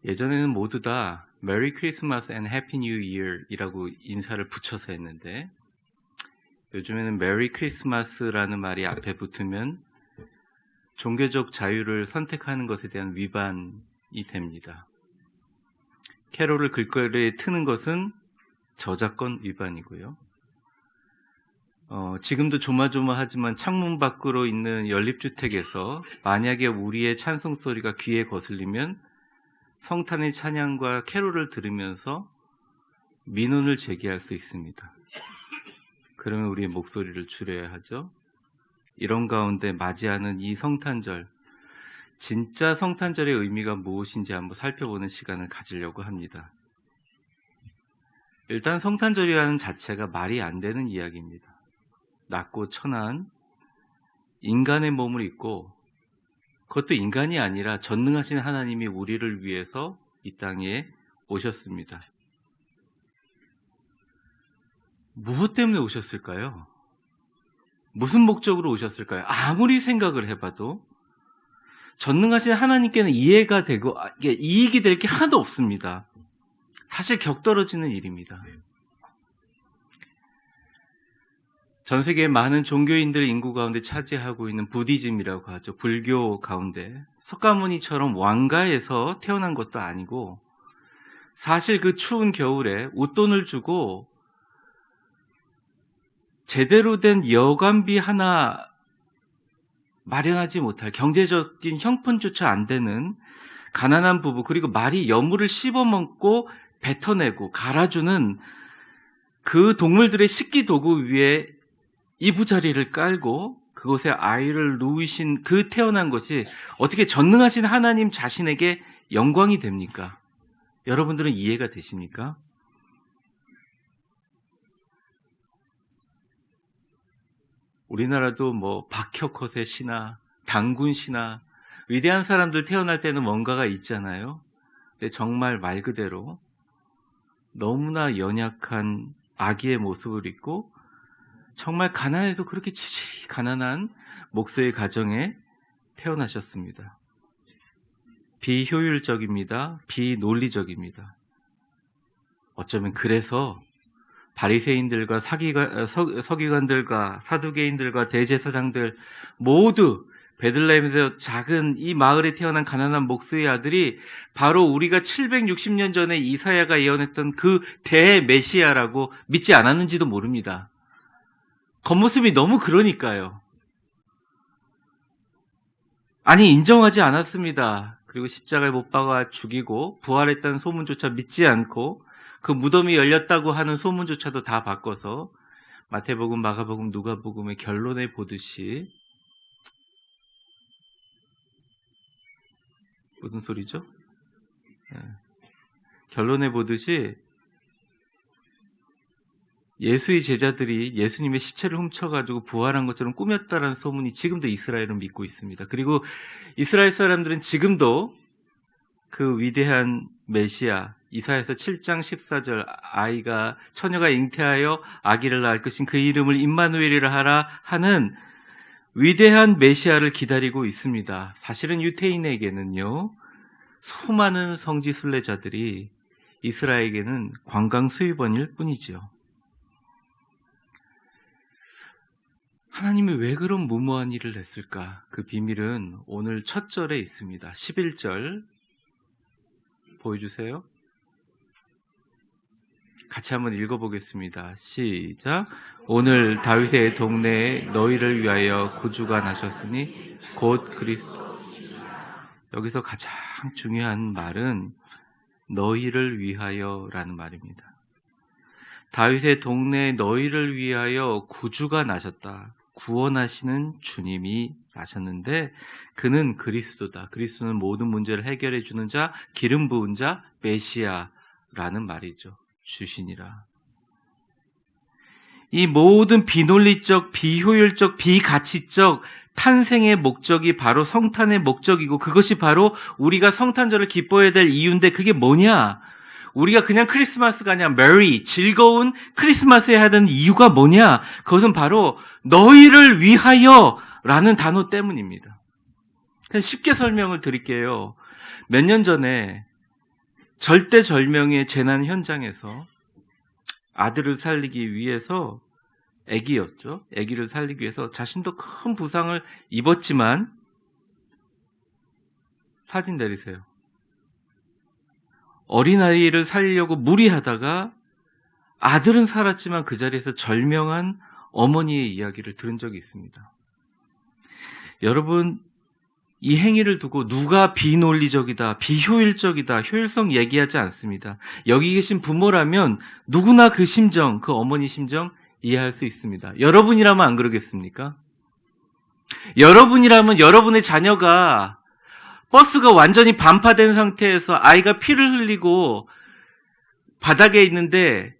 예전에는 모두 다 메리 크리스마스 앤 해피 뉴 이어이라고 인사를 붙여서 했는데 요즘에는 메리 크리스마스라는 말이 앞에 붙으면 종교적 자유를 선택하는 것에 대한 위반이 됩니다. 캐롤을 길거리에 트는 것은 저작권 위반이고요. 지금도 조마조마하지만 창문 밖으로 있는 연립주택에서 만약에 우리의 찬송 소리가 귀에 거슬리면 성탄의 찬양과 캐롤을 들으면서 민원을 제기할 수 있습니다. 그러면 우리의 목소리를 줄여야 하죠. 이런 가운데 맞이하는 이 성탄절, 진짜 성탄절의 의미가 무엇인지 한번 살펴보는 시간을 가지려고 합니다. 일단 성탄절이라는 자체가 말이 안 되는 이야기입니다. 낮고 천한 인간의 몸을 입고, 그것도 인간이 아니라 전능하신 하나님이 우리를 위해서 이 땅에 오셨습니다. 무엇 때문에 오셨을까요? 무슨 목적으로 오셨을까요? 아무리 생각을 해봐도 전능하신 하나님께는 이해가 되고 이익이 될 게 하나도 없습니다. 사실 격떨어지는 일입니다. 전 세계의 많은 종교인들의 인구 가운데 차지하고 있는 부디즘이라고 하죠. 불교 가운데 석가모니처럼 왕가에서 태어난 것도 아니고 사실 그 추운 겨울에 웃돈을 주고 제대로 된 여관비 하나 마련하지 못할 경제적인 형편조차 안 되는 가난한 부부, 그리고 말이 여물을 씹어먹고 뱉어내고 갈아주는 그 동물들의 식기 도구 위에 이부자리를 깔고 그곳에 아이를 누이신 그 태어난 것이 어떻게 전능하신 하나님 자신에게 영광이 됩니까? 여러분들은 이해가 되십니까? 우리나라도 박혁컷의 시나 당군 시나 위대한 사람들 태어날 때는 뭔가가 있잖아요. 근데 정말 말 그대로 너무나 연약한 아기의 모습을 입고 정말 가난해도 그렇게 지질이 가난한 목사의 가정에 태어나셨습니다. 비효율적입니다. 비논리적입니다. 어쩌면 그래서 바리새인들과 서기관들과 사두개인들과 대제사장들 모두 베들레헴에서 작은 이 마을에 태어난 가난한 목수의 아들이 바로 우리가 760년 전에 이사야가 예언했던 그 대메시아라고 믿지 않았는지도 모릅니다. 겉모습이 너무 그러니까요. 아니, 인정하지 않았습니다. 그리고 십자가에 못 박아 죽이고 부활했다는 소문조차 믿지 않고 그 무덤이 열렸다고 하는 소문조차도 다 바꿔서 마태복음, 마가복음, 누가복음의 결론에 보듯이, 무슨 소리죠? 결론에 보듯이 예수의 제자들이 예수님의 시체를 훔쳐가지고 부활한 것처럼 꾸몄다라는 소문이 지금도 이스라엘은 믿고 있습니다. 그리고 이스라엘 사람들은 지금도 그 위대한 메시아, 이사야서 7장 14절 처녀가 잉태하여 아기를 낳을 것인 그 이름을 임마누엘이라 하라 하는 위대한 메시아를 기다리고 있습니다. 사실은 유태인에게는요, 수많은 성지 순례자들이 이스라엘에게는 관광 수입원일 뿐이죠. 하나님이 왜 그런 무모한 일을 했을까? 그 비밀은 오늘 첫 절에 있습니다. 11절 보여주세요. 같이 한번 읽어보겠습니다. 시작. 오늘 다윗의 동네에 너희를 위하여 구주가 나셨으니 곧 그리스도. 여기서 가장 중요한 말은 너희를 위하여라는 말입니다. 다윗의 동네에 너희를 위하여 구주가 나셨다. 구원하시는 주님이 나셨는데 그는 그리스도다. 그리스도는 모든 문제를 해결해 주는 자, 기름 부은 자, 메시아라는 말이죠. 주시니라. 이 모든 비논리적, 비효율적, 비가치적 탄생의 목적이 바로 성탄의 목적이고 그것이 바로 우리가 성탄절을 기뻐해야 될 이유인데 그게 뭐냐? 우리가 그냥 크리스마스가 아니라 메리, 즐거운 크리스마스 해야 되는 이유가 뭐냐? 그것은 바로 너희를 위하여 라는 단어 때문입니다. 그냥 쉽게 설명을 드릴게요. 몇 년 전에 절대절명의 재난 현장에서 아들을 살리기 위해서 아기였죠. 아기를 살리기 위해서 자신도 큰 부상을 입었지만 사진 내리세요. 어린아이를 살리려고 무리하다가 아들은 살았지만 그 자리에서 절명한 어머니의 이야기를 들은 적이 있습니다. 여러분, 이 행위를 두고 누가 비논리적이다, 비효율적이다, 효율성 얘기하지 않습니다. 여기 계신 부모라면 누구나 그 심정, 그 어머니 심정 이해할 수 있습니다. 여러분이라면 안 그러겠습니까? 여러분이라면 여러분의 자녀가 버스가 완전히 반파된 상태에서 아이가 피를 흘리고 바닥에 있는데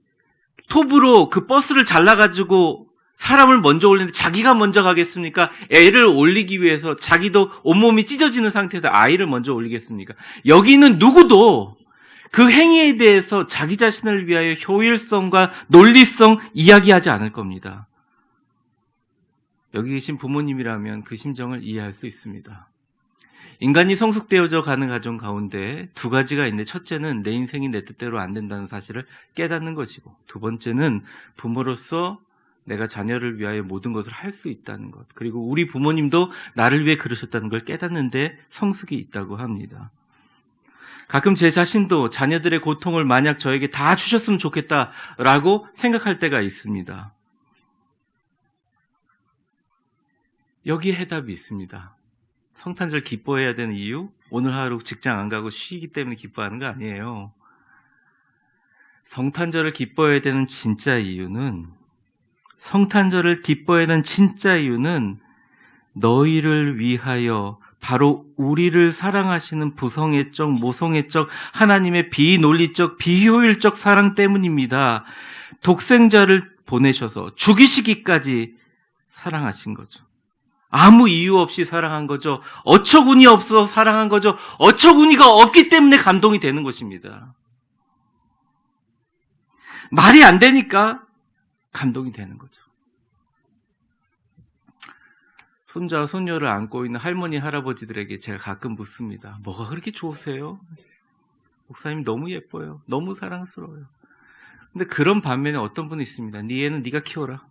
톱으로 그 버스를 잘라가지고 사람을 먼저 올리는데 자기가 먼저 가겠습니까? 애를 올리기 위해서 자기도 온몸이 찢어지는 상태에서 아이를 먼저 올리겠습니까? 여기 있는 누구도 그 행위에 대해서 자기 자신을 위하여 효율성과 논리성 이야기하지 않을 겁니다. 여기 계신 부모님이라면 그 심정을 이해할 수 있습니다. 인간이 성숙되어져 가는 가정 가운데 두 가지가 있는데, 첫째는 내 인생이 내 뜻대로 안 된다는 사실을 깨닫는 것이고, 두 번째는 부모로서 내가 자녀를 위하여 모든 것을 할 수 있다는 것, 그리고 우리 부모님도 나를 위해 그러셨다는 걸 깨닫는데 성숙이 있다고 합니다. 가끔 제 자신도 자녀들의 고통을 만약 저에게 다 주셨으면 좋겠다라고 생각할 때가 있습니다. 여기에 해답이 있습니다. 성탄절 기뻐해야 되는 이유? 오늘 하루 직장 안 가고 쉬기 때문에 기뻐하는 거 아니에요. 성탄절을 기뻐해야 되는 진짜 이유는, 성탄절을 기뻐해야 되는 진짜 이유는 너희를 위하여 바로 우리를 사랑하시는 부성애적, 모성애적, 하나님의 비논리적, 비효율적 사랑 때문입니다. 독생자를 보내셔서 죽이시기까지 사랑하신 거죠. 아무 이유 없이 사랑한 거죠. 어처구니 없어서 사랑한 거죠. 어처구니가 없기 때문에 감동이 되는 것입니다. 말이 안 되니까 감동이 되는 거죠. 손자, 손녀를 안고 있는 할머니, 할아버지들에게 제가 가끔 묻습니다. 뭐가 그렇게 좋으세요? 목사님 너무 예뻐요. 너무 사랑스러워요. 근데 그런 반면에 어떤 분이 있습니다. 네 애는 네가 키워라.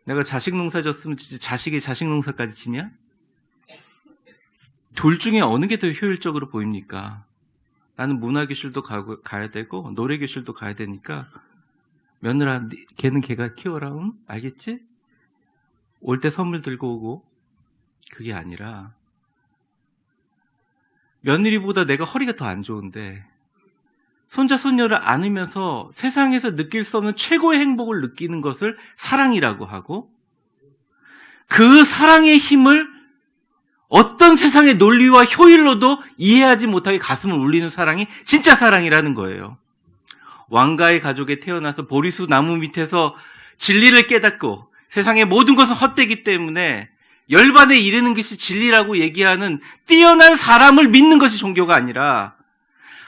내가 자식 농사 졌으면 자식이 자식 농사까지 지냐? 둘 중에 어느 게 더 효율적으로 보입니까? 나는 문화교실도 가야 되고 노래교실도 가야 되니까 며느라 걔는 걔가 키워라. 응? 알겠지? 올 때 선물 들고 오고. 그게 아니라 며느리보다 내가 허리가 더 안 좋은데 손자 손녀를 안으면서 세상에서 느낄 수 없는 최고의 행복을 느끼는 것을 사랑이라고 하고, 그 사랑의 힘을 어떤 세상의 논리와 효율로도 이해하지 못하게 가슴을 울리는 사랑이 진짜 사랑이라는 거예요. 왕가의 가족에 태어나서 보리수 나무 밑에서 진리를 깨닫고 세상의 모든 것은 헛되기 때문에 열반에 이르는 것이 진리라고 얘기하는 뛰어난 사람을 믿는 것이 종교가 아니라,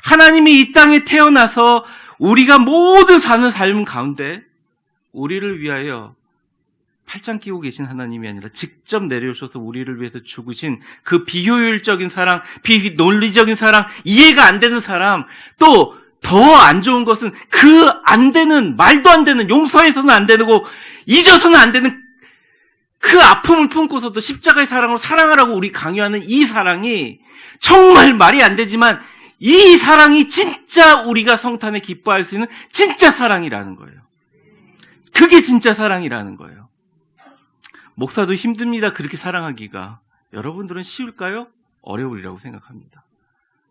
하나님이 이 땅에 태어나서 우리가 모든 사는 삶 가운데 우리를 위하여 팔짱 끼고 계신 하나님이 아니라 직접 내려오셔서 우리를 위해서 죽으신 그 비효율적인 사랑, 비논리적인 사랑, 이해가 안 되는 사람, 또 더 안 좋은 것은 그 안 되는, 말도 안 되는, 용서해서는 안 되고 잊어서는 안 되는 그 아픔을 품고서도 십자가의 사랑으로 사랑하라고 우리 강요하는 이 사랑이 정말 말이 안 되지만, 이 사랑이 진짜 우리가 성탄에 기뻐할 수 있는 진짜 사랑이라는 거예요. 그게 진짜 사랑이라는 거예요. 목사도 힘듭니다. 그렇게 사랑하기가. 여러분들은 쉬울까요? 어려우리라고 생각합니다.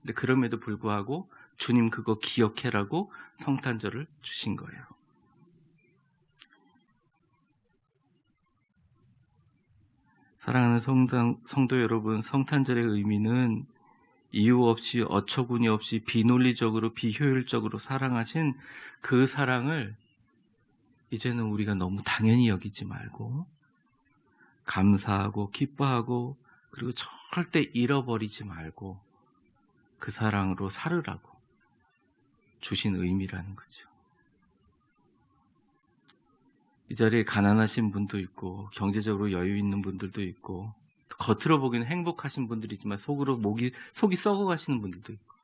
근데 그럼에도 불구하고 주님 그거 기억해라고 성탄절을 주신 거예요. 사랑하는 성도 여러분, 성탄절의 의미는 이유 없이 어처구니 없이 비논리적으로 비효율적으로 사랑하신 그 사랑을 이제는 우리가 너무 당연히 여기지 말고 감사하고 기뻐하고, 그리고 절대 잃어버리지 말고 그 사랑으로 살으라고 주신 의미라는 거죠. 이 자리에 가난하신 분도 있고 경제적으로 여유 있는 분들도 있고 겉으로 보기에는 행복하신 분들이 있지만 속으로 속이 썩어가시는 분들도 있고,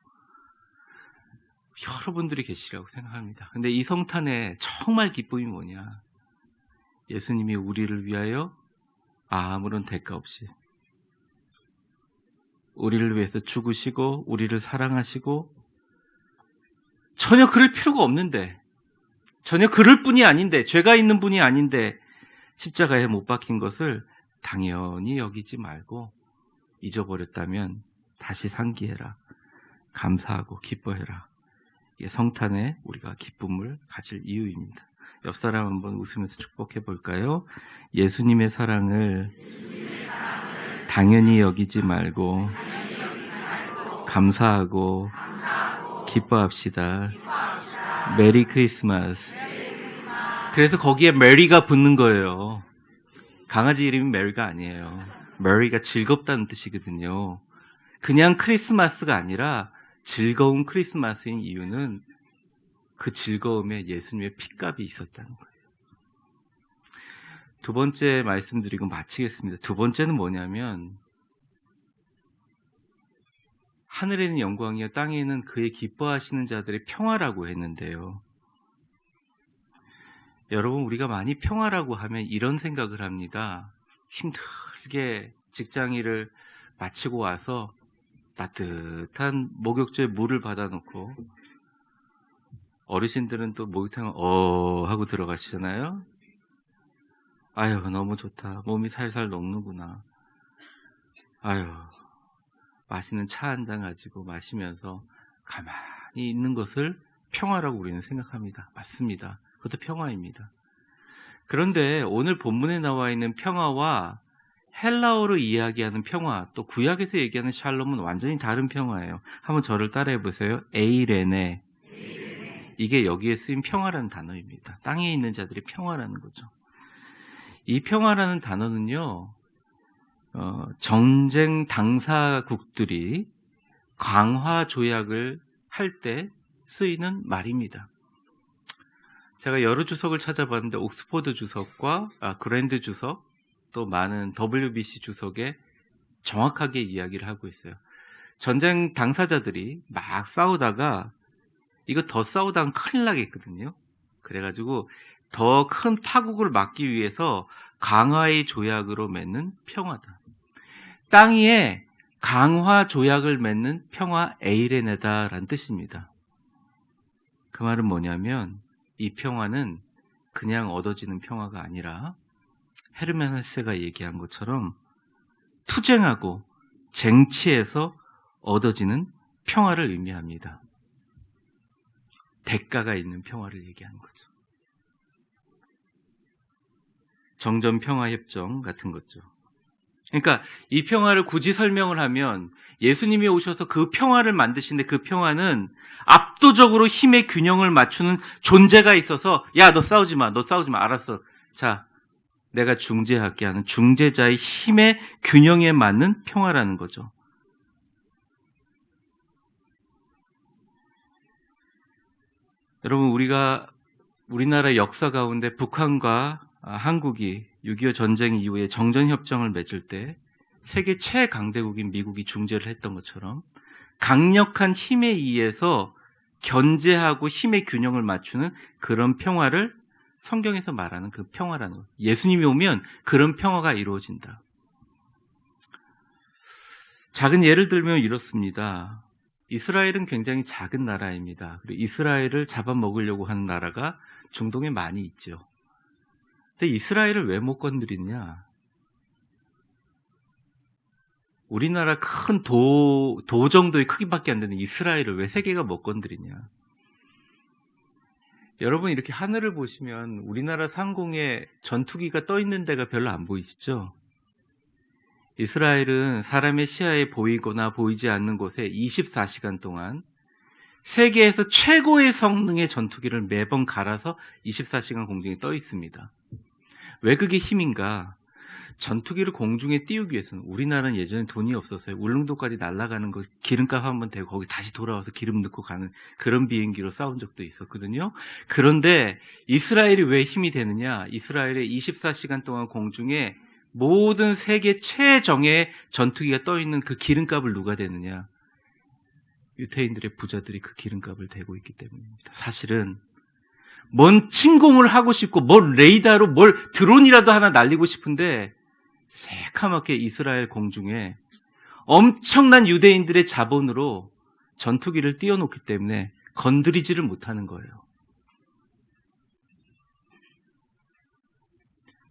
여러분들이 계시라고 생각합니다. 근데 이 성탄에 정말 기쁨이 뭐냐? 예수님이 우리를 위하여 아무런 대가 없이 우리를 위해서 죽으시고 우리를 사랑하시고 전혀 그럴 필요가 없는데, 전혀 그럴 뿐이 아닌데, 죄가 있는 분이 아닌데 십자가에 못 박힌 것을 당연히 여기지 말고 잊어버렸다면 다시 상기해라. 감사하고 기뻐해라. 이게 성탄에 우리가 기쁨을 가질 이유입니다. 옆 사람 한번 웃으면서 축복해 볼까요? 예수님의 사랑을 당연히 여기지 말고 감사하고 기뻐합시다. 메리 크리스마스. 그래서 거기에 메리가 붙는 거예요. 강아지 이름이 메리가 아니에요. 메리가 즐겁다는 뜻이거든요. 그냥 크리스마스가 아니라 즐거운 크리스마스인 이유는 그 즐거움에 예수님의 핏값이 있었다는 거예요. 두 번째 말씀드리고 마치겠습니다. 두 번째는 뭐냐면 하늘에는 영광이요 땅에는 그의 기뻐하시는 자들의 평화라고 했는데요. 여러분, 우리가 많이 평화라고 하면 이런 생각을 합니다. 힘들게 직장일을 마치고 와서 따뜻한 목욕조에 물을 받아놓고 어르신들은 또 목욕탕을 하고 들어가시잖아요. 아유, 너무 좋다. 몸이 살살 녹는구나. 아유, 맛있는 차 한 잔 가지고 마시면서 가만히 있는 것을 평화라고 우리는 생각합니다. 맞습니다. 그것도 평화입니다. 그런데 오늘 본문에 나와 있는 평화와 헬라어로 이야기하는 평화, 또 구약에서 얘기하는 샬롬은 완전히 다른 평화예요. 한번 저를 따라해 보세요. 에이레네. 이게 여기에 쓰인 평화라는 단어입니다. 땅에 있는 자들이 평화라는 거죠. 이 평화라는 단어는요, 전쟁 당사국들이 강화 조약을 할 때 쓰이는 말입니다. 제가 여러 주석을 찾아봤는데 옥스퍼드 주석과 그랜드 주석, 또 많은 WBC 주석에 정확하게 이야기를 하고 있어요. 전쟁 당사자들이 막 싸우다가 이거 더 싸우다가 큰일 나겠거든요. 그래가지고 더 큰 파국을 막기 위해서 강화의 조약으로 맺는 평화다. 땅 위에 강화 조약을 맺는 평화 에이레네다라는 뜻입니다. 그 말은 뭐냐면 이 평화는 그냥 얻어지는 평화가 아니라 헤르만 헤세가 얘기한 것처럼 투쟁하고 쟁취해서 얻어지는 평화를 의미합니다. 대가가 있는 평화를 얘기하는 거죠. 정전평화협정 같은 거죠. 그러니까 이 평화를 굳이 설명을 하면 예수님이 오셔서 그 평화를 만드신데 그 평화는 압도적으로 힘의 균형을 맞추는 존재가 있어서 야, 너 싸우지 마. 알았어. 자, 내가 중재할게 하는 중재자의 힘의 균형에 맞는 평화라는 거죠. 여러분, 우리나라 역사 가운데 북한과 한국이 6.25 전쟁 이후에 정전협정을 맺을 때 세계 최강대국인 미국이 중재를 했던 것처럼 강력한 힘에 의해서 견제하고 힘의 균형을 맞추는 그런 평화를 성경에서 말하는 그 평화라는 거예요. 예수님이 오면 그런 평화가 이루어진다. 작은 예를 들면 이렇습니다. 이스라엘은 굉장히 작은 나라입니다. 그리고 이스라엘을 잡아먹으려고 하는 나라가 중동에 많이 있죠. 근데 이스라엘을 왜 못 건드리냐? 우리나라 큰 도 정도의 크기밖에 안 되는 이스라엘을 왜 세계가 못 건드리냐? 여러분, 이렇게 하늘을 보시면 우리나라 상공에 전투기가 떠 있는 데가 별로 안 보이시죠? 이스라엘은 사람의 시야에 보이거나 보이지 않는 곳에 24시간 동안 세계에서 최고의 성능의 전투기를 매번 갈아서 24시간 공중에 떠 있습니다. 왜 그게 힘인가? 전투기를 공중에 띄우기 위해서는 우리나라는 예전에 돈이 없어서요. 울릉도까지 날아가는 거 기름값 한번 대고 거기 다시 돌아와서 기름 넣고 가는 그런 비행기로 싸운 적도 있었거든요. 그런데 이스라엘이 왜 힘이 되느냐? 이스라엘의 24시간 동안 공중에 모든 세계 최정예 전투기가 떠 있는 그 기름값을 누가 대느냐? 유대인들의 부자들이 그 기름값을 대고 있기 때문입니다. 사실은 뭔 침공을 하고 싶고 뭘 레이더로 뭘 드론이라도 하나 날리고 싶은데 새카맣게 이스라엘 공중에 엄청난 유대인들의 자본으로 전투기를 띄워놓기 때문에 건드리지를 못하는 거예요.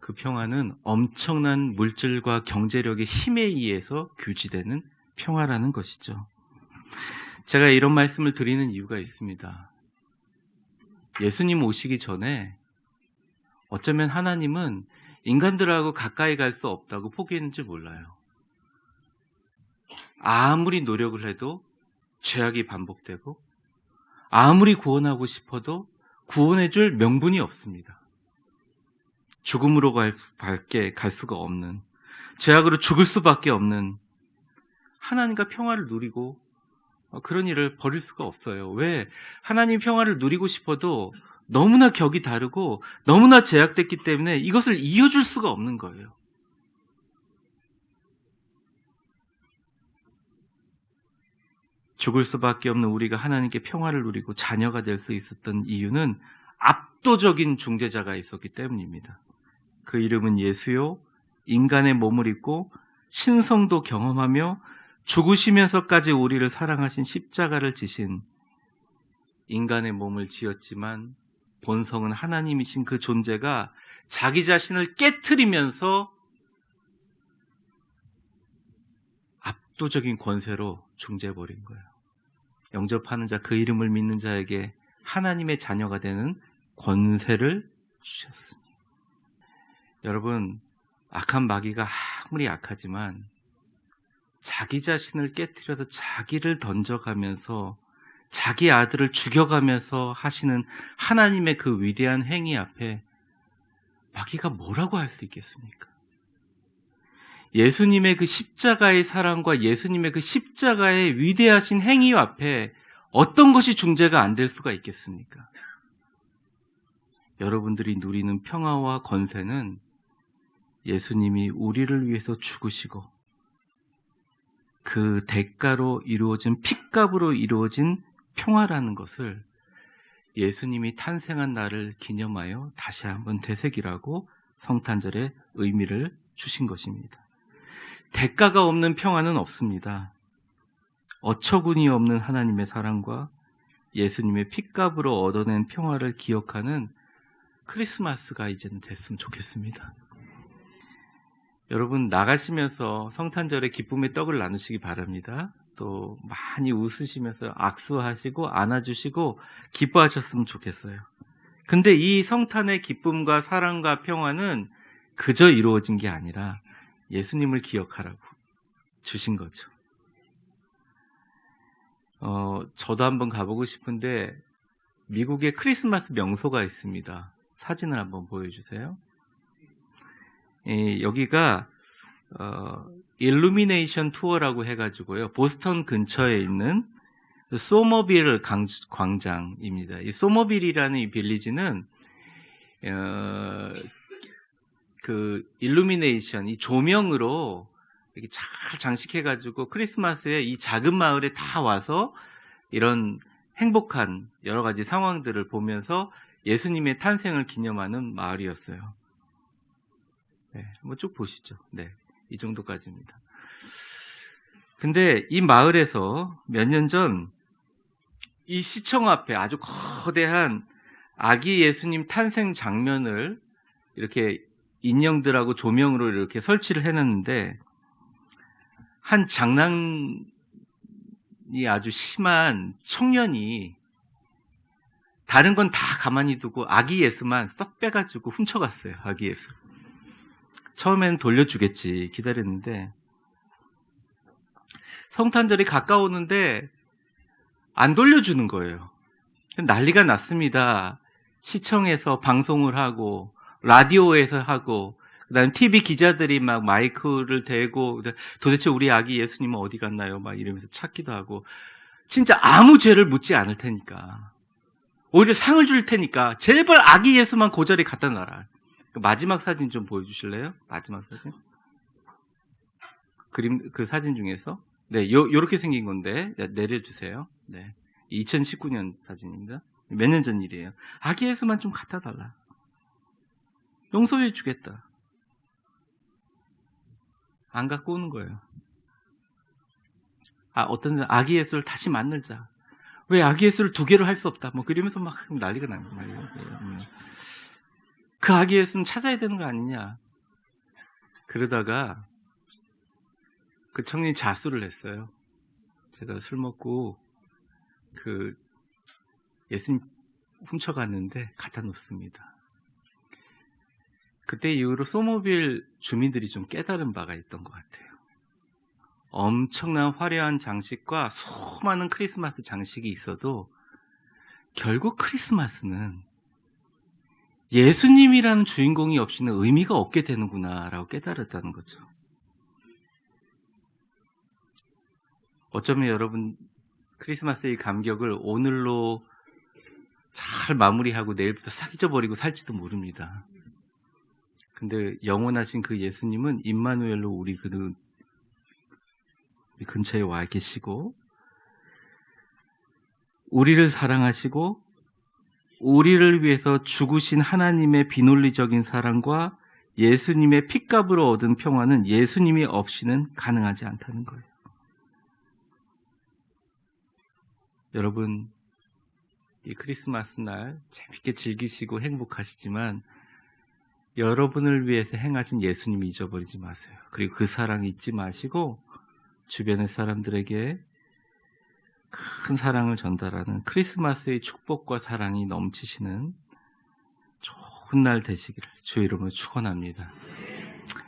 그 평화는 엄청난 물질과 경제력의 힘에 의해서 규지되는 평화라는 것이죠. 제가 이런 말씀을 드리는 이유가 있습니다. 예수님 오시기 전에 어쩌면 하나님은 인간들하고 가까이 갈 수 없다고 포기했는지 몰라요. 아무리 노력을 해도 죄악이 반복되고 아무리 구원하고 싶어도 구원해줄 명분이 없습니다. 죽음으로 갈 수가 없는, 죄악으로 죽을 수밖에 없는 하나님과 평화를 누리고 그런 일을 벌일 수가 없어요. 왜? 하나님 평화를 누리고 싶어도 너무나 격이 다르고 너무나 제약됐기 때문에 이것을 이어줄 수가 없는 거예요. 죽을 수밖에 없는 우리가 하나님께 평화를 누리고 자녀가 될 수 있었던 이유는 압도적인 중재자가 있었기 때문입니다. 그 이름은 예수요, 인간의 몸을 입고 신성도 경험하며 죽으시면서까지 우리를 사랑하신 십자가를 지신 인간의 몸을 지었지만 본성은 하나님이신 그 존재가 자기 자신을 깨트리면서 압도적인 권세로 중재해버린 거예요. 영접하는 자, 그 이름을 믿는 자에게 하나님의 자녀가 되는 권세를 주셨으니. 여러분, 악한 마귀가 아무리 약하지만 자기 자신을 깨트려서 자기를 던져가면서 자기 아들을 죽여가면서 하시는 하나님의 그 위대한 행위 앞에 마귀가 뭐라고 할 수 있겠습니까? 예수님의 그 십자가의 사랑과 예수님의 그 십자가의 위대하신 행위 앞에 어떤 것이 중재가 안 될 수가 있겠습니까? 여러분들이 누리는 평화와 권세는 예수님이 우리를 위해서 죽으시고 그 대가로 이루어진 핏값으로 이루어진 평화라는 것을 예수님이 탄생한 날을 기념하여 다시 한번 되새기라고 성탄절의 의미를 주신 것입니다. 대가가 없는 평화는 없습니다. 어처구니 없는 하나님의 사랑과 예수님의 핏값으로 얻어낸 평화를 기억하는 크리스마스가 이제는 됐으면 좋겠습니다. 여러분, 나가시면서 성탄절에 기쁨의 떡을 나누시기 바랍니다. 또 많이 웃으시면서 악수하시고 안아주시고 기뻐하셨으면 좋겠어요. 근데 이 성탄의 기쁨과 사랑과 평화는 그저 이루어진 게 아니라 예수님을 기억하라고 주신 거죠. 저도 한번 가보고 싶은데 미국에 크리스마스 명소가 있습니다. 사진을 한번 보여주세요. 여기가 일루미네이션 투어라고 해가지고요, 보스턴 근처에 있는 소머빌 광장입니다. 이 소머빌이라는 이 빌리지는 그 일루미네이션, 이 조명으로 이렇게 잘 장식해가지고 크리스마스에 이 작은 마을에 다 와서 이런 행복한 여러 가지 상황들을 보면서 예수님의 탄생을 기념하는 마을이었어요. 네, 한번 쭉 보시죠. 네, 이 정도까지입니다. 근데 이 마을에서 몇 년 전 이 시청 앞에 아주 거대한 아기 예수님 탄생 장면을 이렇게 인형들하고 조명으로 이렇게 설치를 해놨는데, 한 장난이 아주 심한 청년이 다른 건 다 가만히 두고 아기 예수만 썩 빼가지고 훔쳐갔어요. 아기 예수. 처음엔 돌려주겠지 기다렸는데 성탄절이 가까우는데 안 돌려주는 거예요. 난리가 났습니다. 시청에서 방송을 하고 라디오에서 하고 그다음 TV 기자들이 막 마이크를 대고 도대체 우리 아기 예수님은 어디 갔나요? 막 이러면서 찾기도 하고, 진짜 아무 죄를 묻지 않을 테니까, 오히려 상을 줄 테니까 제발 아기 예수만 그 자리에 갖다 놔라. 마지막 사진 좀 보여주실래요? 마지막 사진. 그림, 그 사진 중에서. 네, 요렇게 생긴 건데, 내려주세요. 네. 2019년 사진입니다. 몇 년 전 일이에요. 아기 예수만 좀 갖다 달라. 용서해 주겠다. 안 갖고 오는 거예요. 어떤 아기 예수를 다시 만들자. 왜 아기 예수를 2개로 할 수 없다. 뭐 그러면서 막 난리가 나는 거예요. 그 아기 예수는 찾아야 되는 거 아니냐. 그러다가 그 청년이 자수를 했어요. 제가 술 먹고 그 예수님 훔쳐갔는데 갖다 놓습니다. 그때 이후로 소모빌 주민들이 좀 깨달은 바가 있던 것 같아요. 엄청난 화려한 장식과 수많은 크리스마스 장식이 있어도 결국 크리스마스는 예수님이라는 주인공이 없이는 의미가 없게 되는구나라고 깨달았다는 거죠. 어쩌면 여러분 크리스마스의 감격을 오늘로 잘 마무리하고 내일부터 싹 잊어버리고 살지도 모릅니다. 근데 영원하신 그 예수님은 임마누엘로 우리 근처에 와 계시고 우리를 사랑하시고 우리를 위해서 죽으신 하나님의 비논리적인 사랑과 예수님의 핏값으로 얻은 평화는 예수님이 없이는 가능하지 않다는 거예요. 여러분, 이 크리스마스 날 재밌게 즐기시고 행복하시지만 여러분을 위해서 행하신 예수님 잊어버리지 마세요. 그리고 그 사랑 잊지 마시고 주변의 사람들에게 큰 사랑을 전달하는 크리스마스의 축복과 사랑이 넘치시는 좋은 날 되시기를 주의 이름으로 축원합니다.